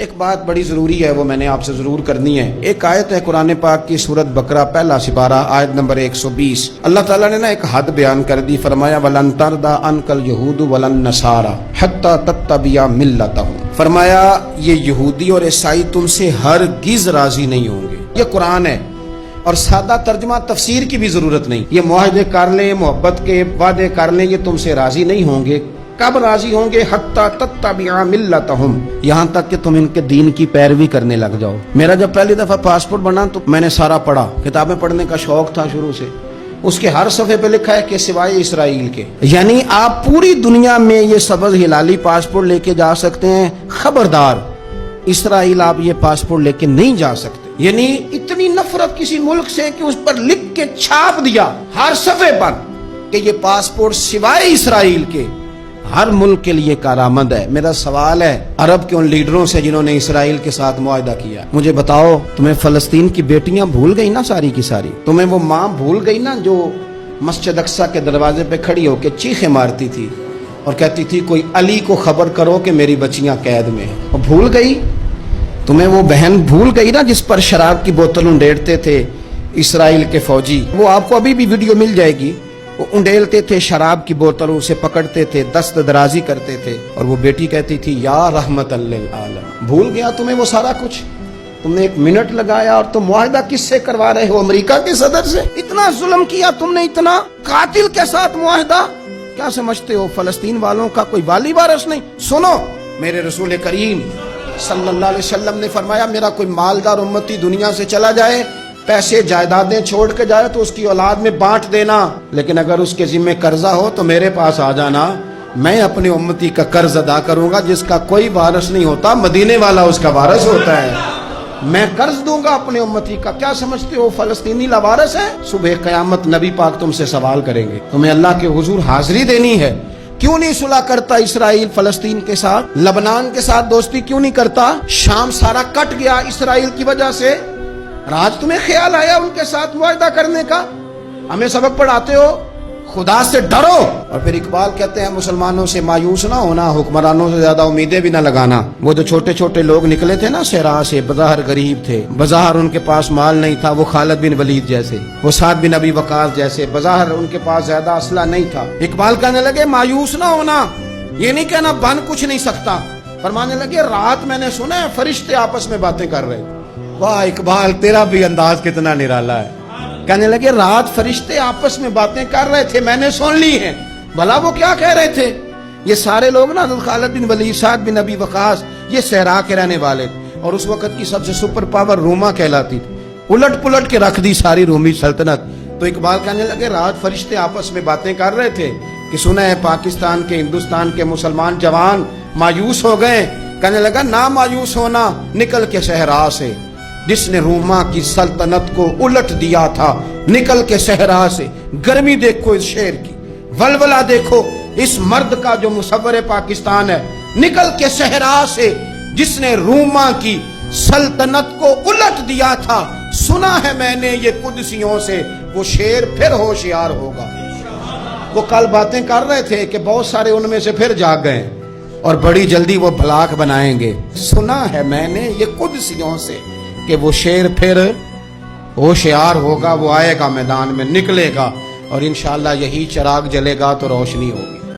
ایک بات بڑی ضروری ہے، وہ میں نے آپ سے ضرور کرنی ہے۔ ایک آیت ہے قرآن پاک کی سورت بقرہ پہلا سپارہ آیت نمبر 120۔ اللہ تعالیٰ نے ایک حد بیان کر دی، فرمایا وَلَن تَرْضَىٰ عَنْكَ الْيَهُودُ وَلَا النَّصَارَىٰ حَتَّىٰ تَتَّبِعَ مِلَّتَهُمْ۔ فرمایا یہ یہودی اور عیسائی تم سے ہرگز راضی نہیں ہوں گے۔ یہ قرآن ہے اور سادہ ترجمہ تفسیر کی بھی ضرورت نہیں۔ یہ معاہدے کر لیں، محبت کے وعدے کر لیں، یہ تم سے راضی نہیں ہوں گے۔ کب راضی ہوں گے؟ حتی تتبع ملتہم، یہاں تک کہ تم ان کے دین کی پیروی کرنے لگ جاؤ۔ میرا جب پہلی دفعہ پاسپورٹ بنا تو میں نے سارا پڑھا، کتابیں پڑھنے کا شوق تھا شروع سے۔ اس کے ہر صفحے پہ لکھا ہے کہ سوائے اسرائیل کے، یعنی آپ پوری دنیا میں یہ سبز ہلالی پاسپورٹ لے کے جا سکتے ہیں، خبردار اسرائیل آپ یہ پاسپورٹ لے کے نہیں جا سکتے۔ یعنی اتنی نفرت کسی ملک سے کہ اس پر لکھ کے چھاپ دیا ہر صفحے پر کہ یہ پاسپورٹ سوائے اسرائیل کے ہر ملک کے لیے کارآمد ہے۔ میرا سوال ہے عرب کے ان لیڈروں سے جنہوں نے اسرائیل کے ساتھ معاہدہ کیا، مجھے بتاؤ تمہیں فلسطین کی بیٹیاں بھول گئی نا ساری کی ساری؟ تمہیں وہ ماں بھول گئی نا جو مسجد اقصی کے دروازے پہ کھڑی ہو کے چیخیں مارتی تھی اور کہتی تھی کوئی علی کو خبر کرو کہ میری بچیاں قید میں ہیں؟ وہ بھول گئی؟ تمہیں وہ بہن بھول گئی نا جس پر شراب کی بوتل انڈیلتے تھے اسرائیل کے فوجی؟ وہ آپ کو ابھی بھی ویڈیو مل جائے گی، وہ انڈیلتے تھے شراب کی بوتل، اسے پکڑتے تھے، دست درازی کرتے تھے، اور وہ بیٹی کہتی تھی یا رحمت للعالم۔ بھول گیا تمہیں وہ سارا کچھ؟ تم نے ایک منٹ لگایا اور تم معاہدہ کس سے کروا رہے ہو؟ امریکہ کے صدر سے؟ اتنا ظلم کیا تم نے، اتنا قاتل کے ساتھ معاہدہ؟ کیا سمجھتے ہو فلسطین والوں کا کوئی والی وارث نہیں؟ سنو، میرے رسول کریم صلی اللہ علیہ وسلم نے فرمایا میرا کوئی مالدار امتی دنیا سے چلا جائے، پیسے جائیدادیں چھوڑ کے جائے تو اس کی اولاد میں بانٹ دینا، لیکن اگر اس کے ذمہ قرضہ ہو تو میرے پاس آ جانا، میں اپنے امتی کا قرض ادا کروں گا۔ جس کا کوئی وارث نہیں ہوتا مدینے والا اس کا وارث ہوتا ہے، میں قرض دوں گا اپنے امتی کا۔ کیا سمجھتے ہو فلسطینی لاوارث ہے؟ صبح قیامت نبی پاک تم سے سوال کریں گے، تمہیں اللہ کے حضور حاضری دینی ہے۔ کیوں نہیں صلح کرتا اسرائیل فلسطین کے ساتھ؟ لبنان کے ساتھ دوستی کیوں نہیں کرتا؟ شام سارا کٹ گیا اسرائیل کی وجہ سے، آج تمہیں خیال آیا ان کے ساتھ معاہدہ کرنے کا؟ ہمیں سبق پڑھاتے ہو، خدا سے ڈرو۔ اور پھر اقبال کہتے ہیں مسلمانوں سے مایوس نہ ہونا، حکمرانوں سے زیادہ امیدیں بھی نہ لگانا۔ وہ جو چھوٹے چھوٹے لوگ نکلے تھے نا صحرا سے، بظاہر غریب تھے، بظاہر ان کے پاس مال نہیں تھا، وہ خالد بن ولید جیسے، وہ سعد بن ابی وقاص جیسے، بظاہر ان کے پاس زیادہ اسلحہ نہیں تھا۔ اقبال کہنے لگے مایوس نہ ہونا، یہ نہیں کہنا بن کچھ نہیں سکتا، فرمانے لگے رات میں نے سنا ہے فرشتے آپس میں باتیں کر رہے۔ واہ اقبال، تیرا بھی انداز کتنا نرالا ہے۔ کہنے لگے رات فرشتے آپس میں باتیں کر رہے تھے، میں نے سن لی ہیں۔ بھلا وہ کیا کہہ رہے تھے؟ یہ سارے لوگ نا خالد بن ولید، سعد بن ابی وقاص، یہ صحرا کے رہنے والے تھے، اور اس وقت کی سب سے سپر پاور روما کہلاتی تھی، الٹ پلٹ کے رکھ دی ساری رومی سلطنت۔ تو اقبال کہنے لگے رات فرشتے آپس میں باتیں کر رہے تھے کہ سنا ہے پاکستان کے، ہندوستان کے مسلمان جوان مایوس ہو گئے۔ کہنے لگا نہ مایوس ہونا، نکل کے صحرا سے، جس نے روما کی سلطنت کو الٹ دیا تھا، نکل کے صحرا سے۔ گرمی دیکھو اس شیر کی، ولولہ دیکھو اس مرد کا جو مصور پاکستان ہے، نکل کے صحرا سے جس نے روما کی سلطنت کو الٹ دیا تھا، سنا ہے میں نے یہ قدسیوں سے، وہ شیر پھر ہوشیار ہوگا۔ وہ کل باتیں کر رہے تھے کہ بہت سارے ان میں سے پھر جاگ گئے اور بڑی جلدی وہ بلاک بنائیں گے۔ سنا ہے میں نے یہ قدسیوں سے کہ وہ شیر پھر ہوشیار ہوگا، وہ آئے گا میدان میں، نکلے گا، اور انشاءاللہ یہی چراغ جلے گا تو روشنی ہوگی۔